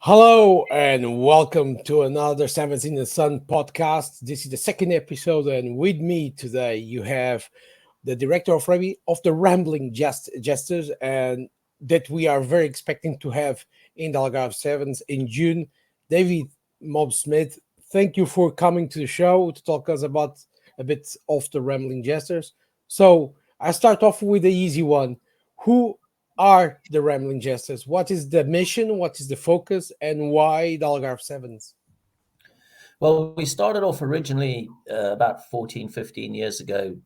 Hello and welcome to another Sevens in the Sun podcast. This is the second episode, and with me today you have the director of rugby of the Rambling Jesters, and that we are very expecting to have in the Algarve Sevens in June, David Mobbs-Smith. Thank you for coming to the show to talk us about a bit of the Rambling Jesters. So I start off with the easy one. Who are the Rambling Jesters? What is the mission? What is the focus? And why the Algarve Sevens? Well, we started off originally about 14, 15 years ago,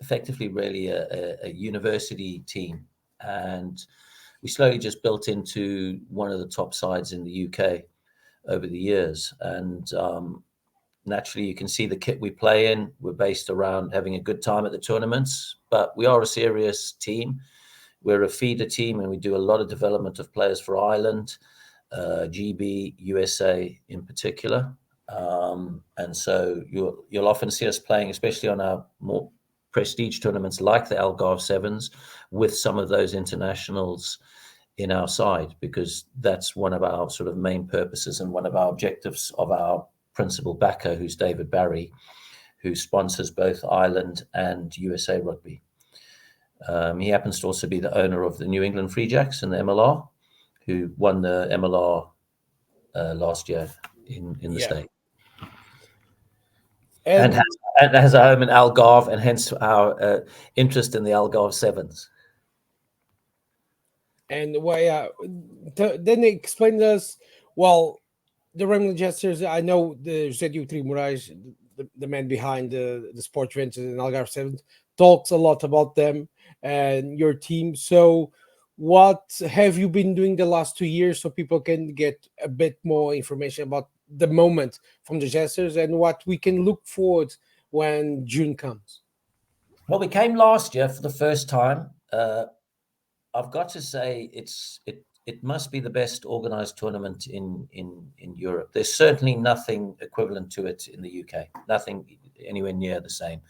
effectively really a university team. And we slowly just built into one of the top sides in the UK over the years. And naturally, you can see the kit we play in. We're based around having a good time at the tournaments, but we are a serious team. We're a feeder team, and we do a lot of development of players for Ireland, GB, USA in particular. And so you'll often see us playing, especially on our more prestige tournaments like the Algarve Sevens, with some of those internationals in our side, because that's one of our sort of main purposes and one of our objectives of our principal backer, who's David Barry, who sponsors both Ireland and USA Rugby. He happens to also be the owner of the New England Free Jacks and the MLR, who won the MLR last year in the state. And has a home in Algarve, and hence our interest in the Algarve Sevens. And why? Then explain to us. Well, the Rambling Jesters. I know the José Diogo Moraes, the man behind the sports ventures in Algarve Sevens, talks a lot about them and your team. So, what have you been doing the last 2 years so people can get a bit more information about the moment from the Jesters and what we can look forward when June comes? Well, we came last year for the first time. I've got to say it must be the best organized tournament in Europe. There's certainly nothing equivalent to it in the UK. Nothing anywhere near the same.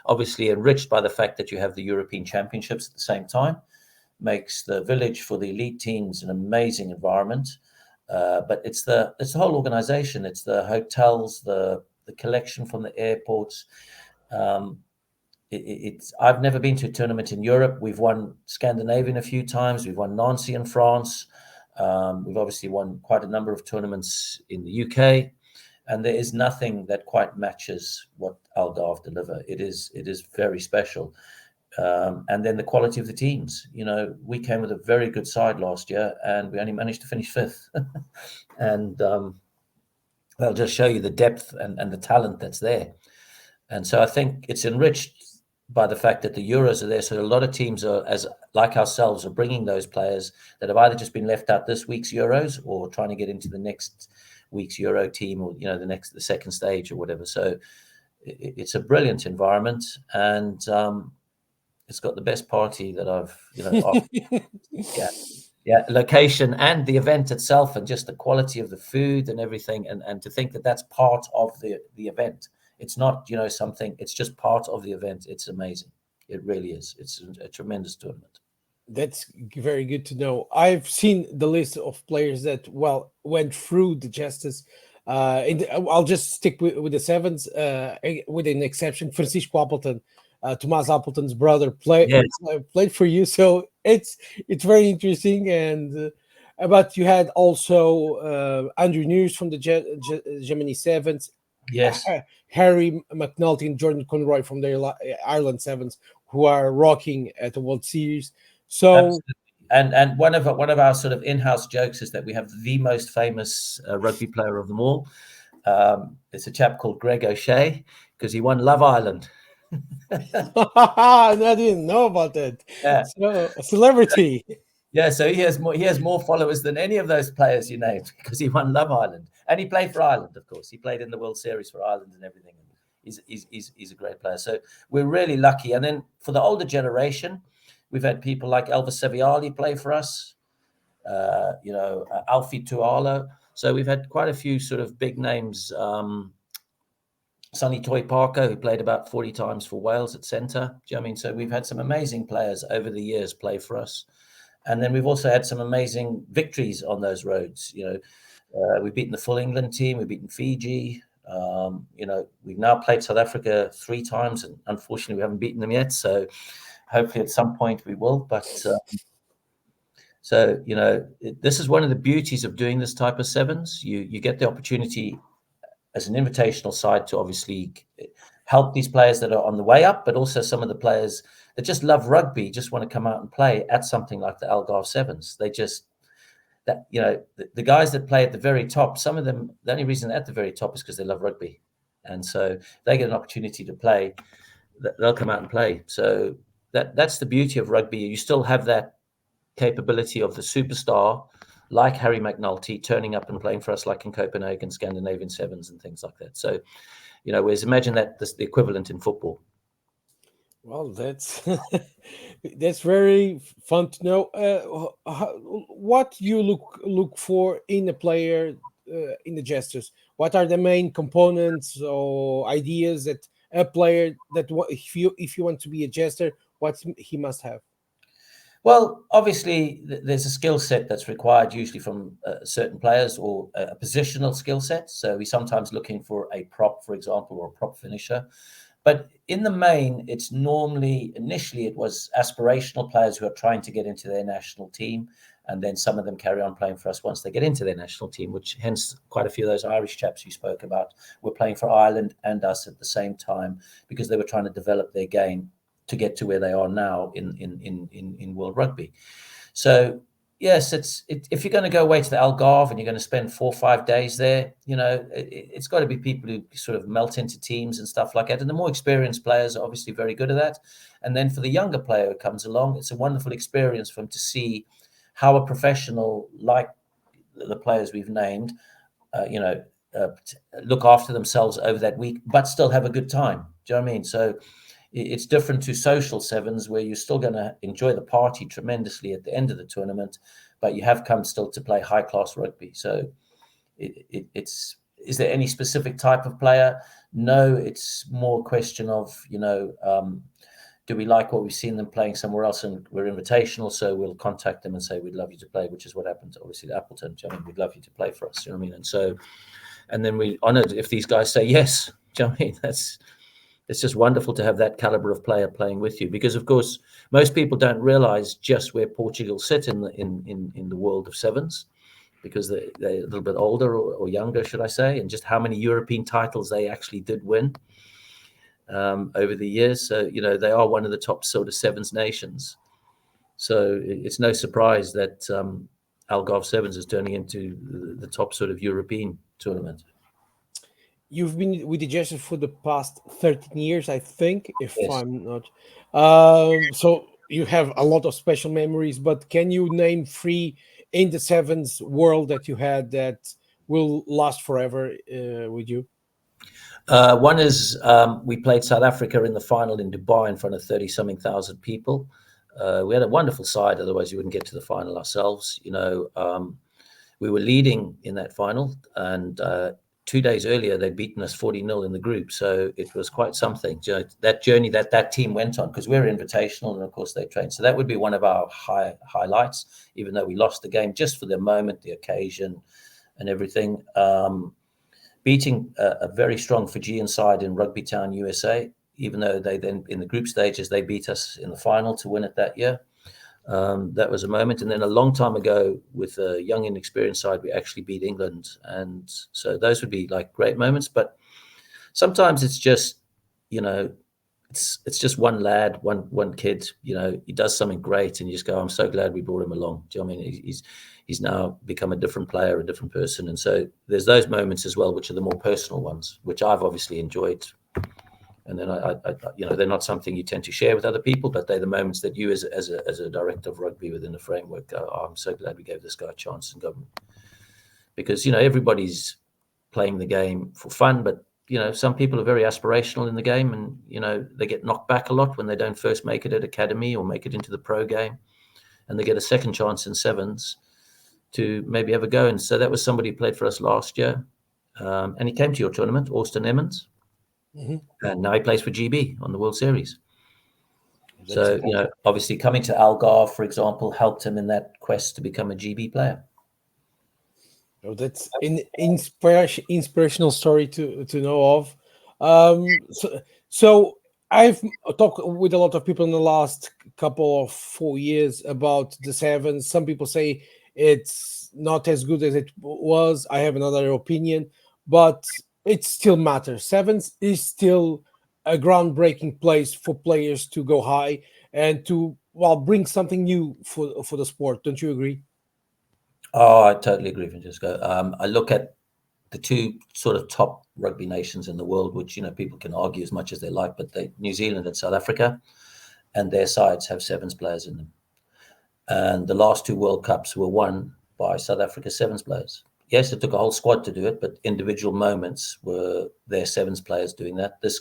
Obviously enriched by the fact that you have the European Championships at the same time, makes the village for the elite teams an amazing environment. But it's the whole organization. It's the hotels, the collection from the airports. I've never been to a tournament in Europe. We've won Scandinavian a few times. We've won Nancy in France. We've obviously won quite a number of tournaments in the UK. And there is nothing that quite matches what Algarve deliver. It is very special. And then the quality of the teams. You know, we came with a very good side last year, and we only managed to finish fifth. And they'll just show you the depth and the talent that's there. And so I think it's enriched by the fact that the Euros are there. So a lot of teams are, as like ourselves, are bringing those players that have either just been left out this week's Euros or trying to get into the next week's Euro team, or the second stage or whatever. So it's a brilliant environment, and it's got the best party that I've location and the event itself, and just the quality of the food and everything, and to think that that's part of the event. It's not something, it's just part of the event. It's amazing. It really is. It's a tremendous tournament. That's very good to know. I've seen the list of players that went through the Jesters. I'll just stick with the Sevens, with an exception. Francisco Appleton, Tomás Appleton's brother, played for you. So it's very interesting. And but you had also Andrew News from the Gemini Sevens. Yes. Harry McNulty and Jordan Conroy from the Ireland Sevens, who are rocking at the World Series. So, absolutely. And one of our sort of in-house jokes is that we have the most famous rugby player of them all. It's a chap called Greg O'Shea, because he won Love Island. I didn't know about that. Yeah. So, a celebrity. Yeah, so he has more followers than any of those players you named, because he won Love Island, and he played for Ireland. Of course, he played in the World Series for Ireland and everything. He's a great player. So we're really lucky. And then for the older generation, we've had people like Elvis Saviali play for us, Alfie Tualo. So we've had quite a few sort of big names. Sonny Toy Parker, who played about 40 times for Wales at centre. Do you know what I mean? So we've had some amazing players over the years play for us. And then we've also had some amazing victories on those roads. We've beaten the full England team. We've beaten Fiji. We've now played South Africa 3 times, and unfortunately, we haven't beaten them yet. So hopefully, at some point, we will. But this is one of the beauties of doing this type of sevens. You get the opportunity as an invitational side to obviously help these players that are on the way up, but also some of the players that just love rugby, just want to come out and play at something like the Algarve Sevens. They just the guys that play at the very top, some of them, the only reason they're at the very top is because they love rugby. And so they get an opportunity to play, they'll come out and play. So that's the beauty of rugby. You still have that capability of the superstar, like Harry McNulty, turning up and playing for us, like in Copenhagen, Scandinavian Sevens and things like that. So, whereas imagine that the equivalent in football. Well, that's that's very fun to know. What you look for in a player in the Jesters? What are the main components or ideas that a player that if you want to be a Jester, what he must have? Well, obviously, there's a skill set that's required usually from certain players, or a positional skill set. So we're sometimes looking for a prop, for example, or a prop finisher. But in the main, it's normally, initially, it was aspirational players who are trying to get into their national team. And then some of them carry on playing for us once they get into their national team, which hence quite a few of those Irish chaps you spoke about were playing for Ireland and us at the same time, because they were trying to develop their game to get to where they are now in World Rugby. So yes, if you're going to go away to the Algarve and you're going to spend 4 or 5 days there, it's got to be people who sort of melt into teams and stuff like that. And the more experienced players are obviously very good at that. And then for the younger player who comes along, it's a wonderful experience for him to see how a professional, like the players we've named, look after themselves over that week, but still have a good time. Do you know what I mean? So it's different to social sevens, where you're still going to enjoy the party tremendously at the end of the tournament, but you have come still to play high class rugby. So is there any specific type of player? No, it's more a question of, do we like what we've seen them playing somewhere else, and we're invitational, so we'll contact them and say, we'd love you to play, which is what happened obviously to Appleton. I mean, we'd love you to play for us. You know what I mean? And then we honored if these guys say yes. Do you know what I mean? It's just wonderful to have that caliber of player playing with you, because of course most people don't realize just where Portugal sit in the world of sevens, because they're a little bit older or younger, should I say, and just how many European titles they actually did win over the years. So they are one of the top sort of sevens nations. So it's no surprise that Algarve Sevens is turning into the top sort of European tournament. You've been with the Jesters for the past 13 years, I think, if Yes. I'm not. So you have a lot of special memories, but can you name 3 in the sevens world that you had that will last forever with you? One is we played South Africa in the final in Dubai in front of 30-something thousand people. We had a wonderful side, otherwise you wouldn't get to the final ourselves. We were leading in that final, and 2 days earlier they'd beaten us 40-0 in the group. So it was quite something, that journey that team went on, because we're invitational and of course they trained. So that would be one of our highlights, even though we lost the game, just for the moment, the occasion and everything. Beating a very strong Fijian side in Rugby Town, USA, even though they then in the group stages, they beat us in the final to win it that year. That was a moment. And then a long time ago with a young inexperienced side, we actually beat England. And so those would be like great moments. But sometimes it's just, it's just one lad, one kid, he does something great and you just go, I'm so glad we brought him along. Do you know what I mean? He's now become a different player, a different person. And so there's those moments as well, which are the more personal ones, which I've obviously enjoyed. And then I they're not something you tend to share with other people, but they're the moments that you as a director of rugby within the framework go, oh, I'm so glad we gave this guy a chance and go, because, everybody's playing the game for fun, but, some people are very aspirational in the game and, they get knocked back a lot when they don't first make it at academy or make it into the pro game, and they get a second chance in sevens to maybe have a go. And so that was somebody who played for us last year. And he came to your tournament, Austin Emmons. Mm-hmm. And now he plays for GB on the World Series. That's so, obviously coming to Algarve, for example, helped him in that quest to become a GB player. Oh, that's an inspirational story to know of. So I've talked with a lot of people in the last couple of 4 years about the sevens. Some people say it's not as good as it was. I have another opinion, but it still matters. Sevens is still a groundbreaking place for players to go high and to bring something new for the sport. Don't you agree? Oh, I totally agree, Francesco. I look at the two sort of top rugby nations in the world, which people can argue as much as they like, but New Zealand and South Africa, and their sides have sevens players in them. And the last two World Cups were won by South Africa's sevens players. Yes, it took a whole squad to do it, but individual moments were their sevens players doing that. This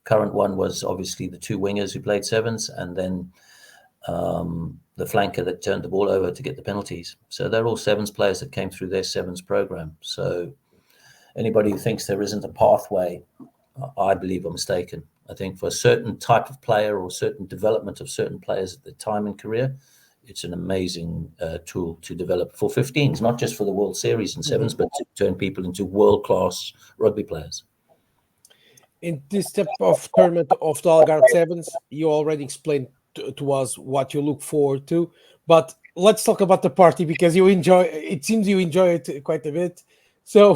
current one was obviously the two wingers who played sevens, and then the flanker that turned the ball over to get the penalties. So they're all sevens players that came through their sevens program. So anybody who thinks there isn't a pathway, I believe are mistaken. I think for a certain type of player or certain development of certain players at the time in career, it's an amazing tool to develop for 15s, not just for the World Series and sevens, but to turn people into world-class rugby players. In this type of tournament of the Algarve Sevens, you already explained to us what you look forward to, but let's talk about the party because it seems you enjoy it quite a bit. So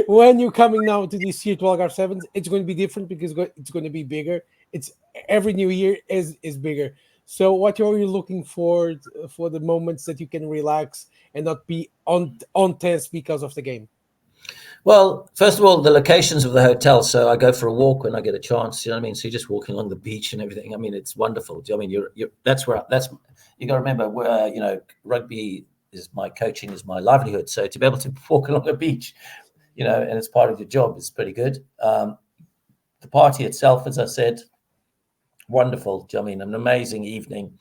when you're coming now to this year to Algarve Sevens, it's going to be different because it's going to be bigger. It's every new year is bigger. So what are you looking for the moments that you can relax and not be on tense because of the game? Well, first of all, the locations of the hotel. So I go for a walk when I get a chance. You know what I mean? So you're just walking along the beach and everything. I mean, it's wonderful. I mean, you're that's you got to remember. Rugby is my coaching is my livelihood. So to be able to walk along a beach, and it's part of your job, is pretty good. The party itself, as I said, wonderful. I mean, an amazing evening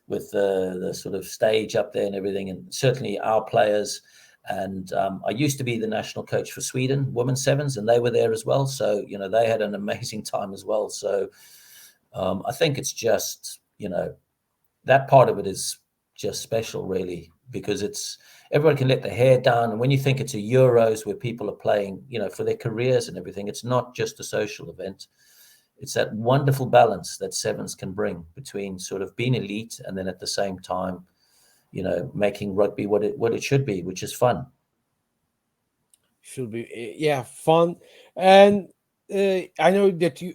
with the sort of stage up there and everything, and certainly our players. And I used to be the national coach for Sweden, women's sevens, and they were there as well. So, they had an amazing time as well. So I think it's just, that part of it is just special, really, because everyone can let their hair down. And when you think it's a Euros where people are playing, for their careers and everything, it's not just a social event. It's that wonderful balance that sevens can bring between sort of being elite and then at the same time, making rugby what it should be, which is fun. Should be fun. And I know that you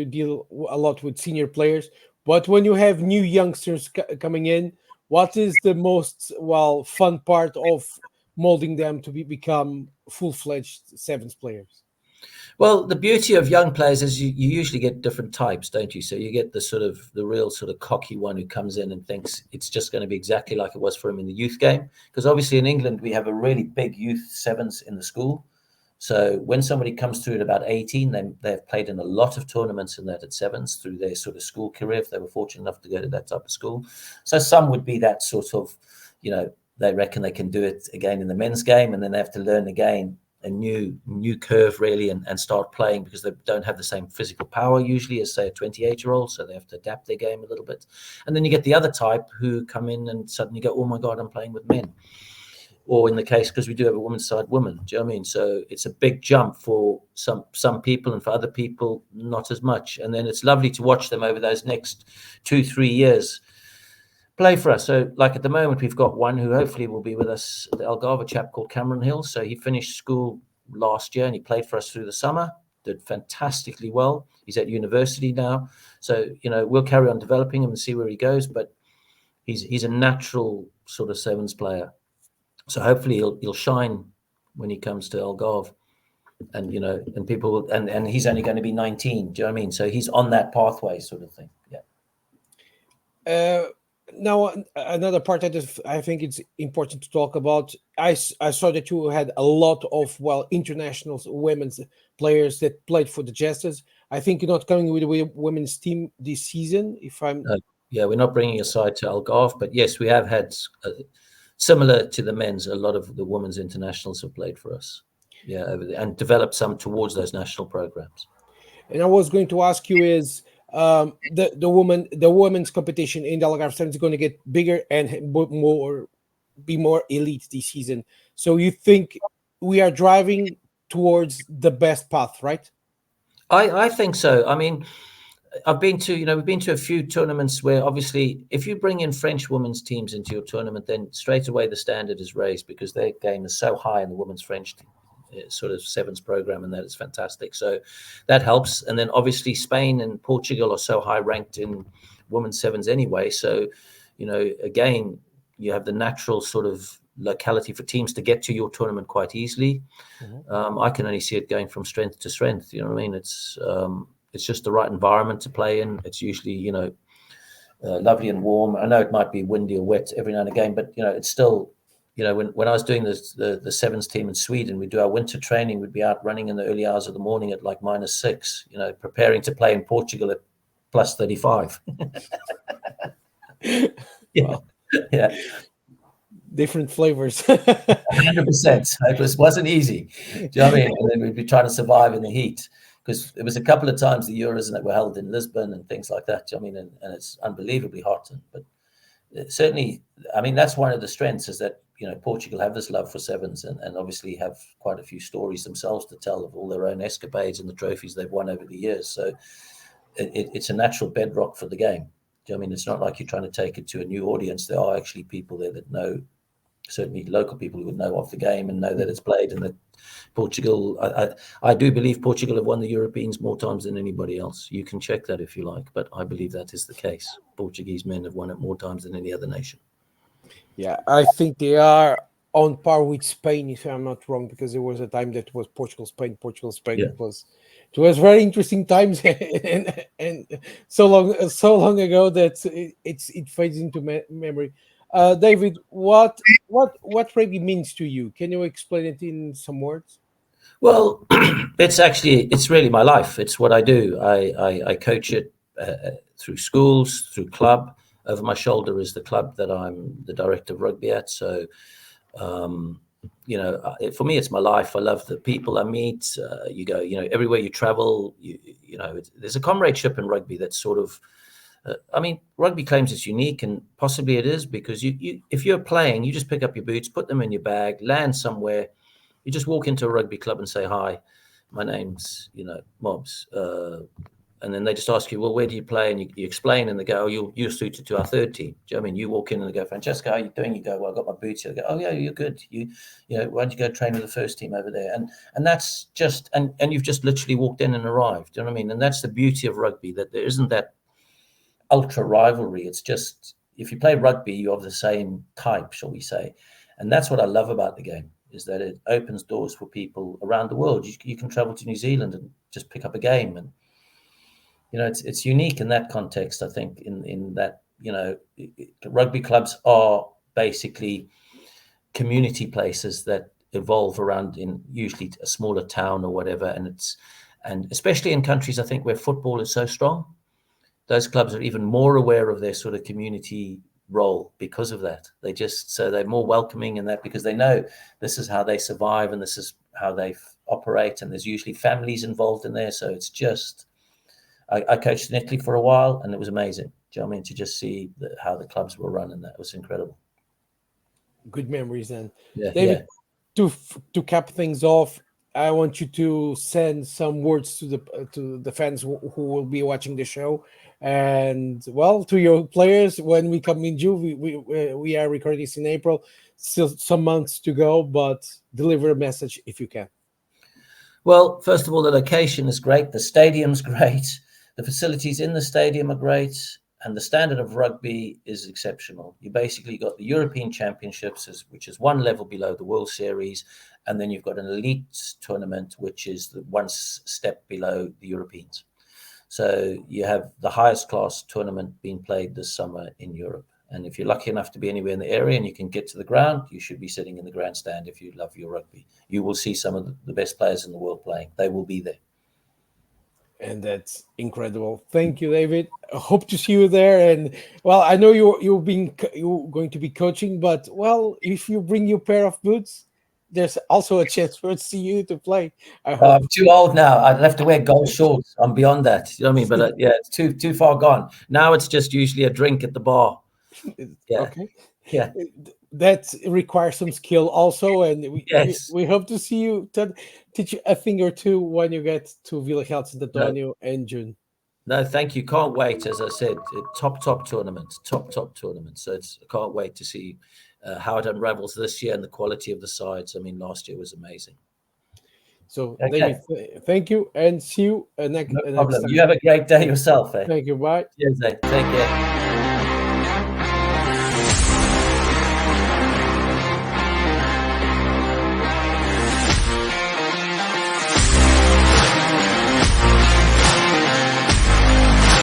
deal a lot with senior players, but when you have new youngsters coming in, what is the most fun part of molding them to become full-fledged sevens players? Well, the beauty of young players is you usually get different types, don't you? So you get the real sort of cocky one who comes in and thinks it's just going to be exactly like it was for him in the youth game. Because obviously in England, we have a really big youth sevens in the school. So when somebody comes through at about 18, they've played in a lot of tournaments in that at sevens through their sort of school career, if they were fortunate enough to go to that type of school. So some would be that sort of, they reckon they can do it again in the men's game, and then they have to learn again a new curve really and start playing because they don't have the same physical power usually as say a 28-year-old, so they have to adapt their game a little bit. And then you get the other type who come in and suddenly go, oh my god, I'm playing with men. Or in the case, because we do have a women's side women, do you know what I mean? So it's a big jump for some people, and for other people not as much. And then it's lovely to watch them over those next 2-3 years play for us. So like at the moment, we've got one who hopefully will be with us, the Algarve chap called Cameron Hill. So he finished school last year and he played for us through the summer, did fantastically well. He's at university now. So, we'll carry on developing him and see where he goes, but he's a natural sort of sevens player. So hopefully he'll shine when he comes to Algarve. And, and people, and he's only going to be 19. Do you know what I mean? So he's on that pathway sort of thing. Yeah. Now, another part that I think it's important to talk about. I saw that you had a lot of international women's players that played for the Jesters. I think you're not coming with a women's team this season. We're not bringing a side to Algarve, but yes, we have had similar to the men's. A lot of the women's internationals have played for us. Yeah, over there, and developed some towards those national programs. And I was going to ask you is. The women's competition in the Algarve Sevens is going to get bigger and more be more elite this season. So you think we are driving towards the best path, right? I think so. I mean, we've been to a few tournaments where obviously if you bring in French women's teams into your tournament, then straight away the standard is raised because their game is so high in the women's French team, sort of sevens program, and that is fantastic. So that helps. And then obviously Spain and Portugal are so high ranked in women's sevens anyway. So, again, you have the natural sort of locality for teams to get to your tournament quite easily. Mm-hmm. I can only see it going from strength to strength. You know what I mean? It's just the right environment to play in. It's usually, lovely and warm. I know it might be windy or wet every now and again, but, it's still, when I was doing the sevens team in Sweden, we'd do our winter training. We'd be out running in the early hours of the morning at like -6, preparing to play in Portugal at +35. Yeah. Yeah. Different flavors. 100%. It wasn't easy. Do you know what I mean? And then we'd be trying to survive in the heat. Because it was a couple of times the Euros that were held in Lisbon and things like that. I mean, and it's unbelievably hot. But certainly, I mean, that's one of the strengths is that, Portugal have this love for sevens and obviously have quite a few stories themselves to tell of all their own escapades and the trophies they've won over the years. So it's a natural bedrock for the game. Do you know what I mean? It's not like you're trying to take it to a new audience. There are actually people there that know, certainly local people who would know of the game and know that it's played, and that Portugal, I do believe Portugal have won the Europeans more times than anybody else. You can check that if you like, but I believe that is the case. Portuguese men have won it more times than any other nation. Yeah, I think they are on par with Spain, if I'm not wrong, because there was a time that was Portugal, Spain. Yeah. It was very interesting times, and so long ago that it fades into memory. David, what rugby means to you? Can you explain it in some words? Well, it's really my life. It's what I do. I coach it through schools, through club. Over my shoulder is the club that I'm the director of rugby at. So, for me, it's my life. I love the people I meet. You go, everywhere you travel, there's a comradeship in rugby that's sort of, rugby claims it's unique, and possibly it is because if you're playing, you just pick up your boots, put them in your bag, land somewhere. You just walk into a rugby club and say, "Hi, my name's, Mobbs." And then they just ask you, "Well, where do you play?" And you explain, and they go, "Oh, you're suited to our third team." Do you know what I mean? You walk in and they go, "Francesca, how are you doing?" You go, "Well, I got my boots here." They go, "Oh, yeah, you're good. Why don't you go train with the first team over there?" And that's just, and you've just literally walked in and arrived. Do you know what I mean? And that's the beauty of rugby, that there isn't that ultra rivalry. It's just, if you play rugby, you're of the same type, shall we say. And that's what I love about the game, is that it opens doors for people around the world. You can travel to New Zealand and just pick up a game, and it's unique in that context. I think in that rugby clubs are basically community places that evolve around in usually a smaller town or whatever, and especially in countries, I think, where football is so strong, those clubs are even more aware of their sort of community role because of that. They're more welcoming in that, because they know this is how they survive and this is how they operate, and there's usually families involved in there. So it's just, I coached in Italy for a while, and it was amazing. Do you know what I mean? To just see how the clubs were run, and that was incredible. Good memories then. Yeah, David, to cap things off, I want you to send some words to the fans who will be watching the show, and to your players when we come in June. We are recording this in April, still some months to go, but deliver a message if you can. Well, first of all, the location is great. The stadium's great. The facilities in the stadium are great. And the standard of rugby is exceptional. You basically got the European Championships, which is one level below the World Series. And then you've got an elite tournament, which is the one step below the Europeans. So you have the highest class tournament being played this summer in Europe. And if you're lucky enough to be anywhere in the area and you can get to the ground, you should be sitting in the grandstand if you love your rugby. You will see some of the best players in the world playing. They will be there. And that's incredible. Thank you, David. I hope to see you there. And I know you're going to be coaching, but if you bring your pair of boots, there's also a chance for you to play. I'm too old now. I'd have to wear gold shorts. I'm beyond that. You know what I mean? But it's too far gone. Now it's just usually a drink at the bar. Yeah. Okay. Yeah. that requires some skill also, and Yes. we hope to see you teach you a thing or two when you get to Villa Health San No, Antonio in June. no, thank you. Can't wait. As I said, top tournament, top tournament. So I can't wait to see how it unravels this year and the quality of the sides. I mean, last year was amazing. So, Okay. David, thank you, and see you next No problem. time. You have a great day yourself. Eh? Thank you. Bye. Cheers, eh? Take care.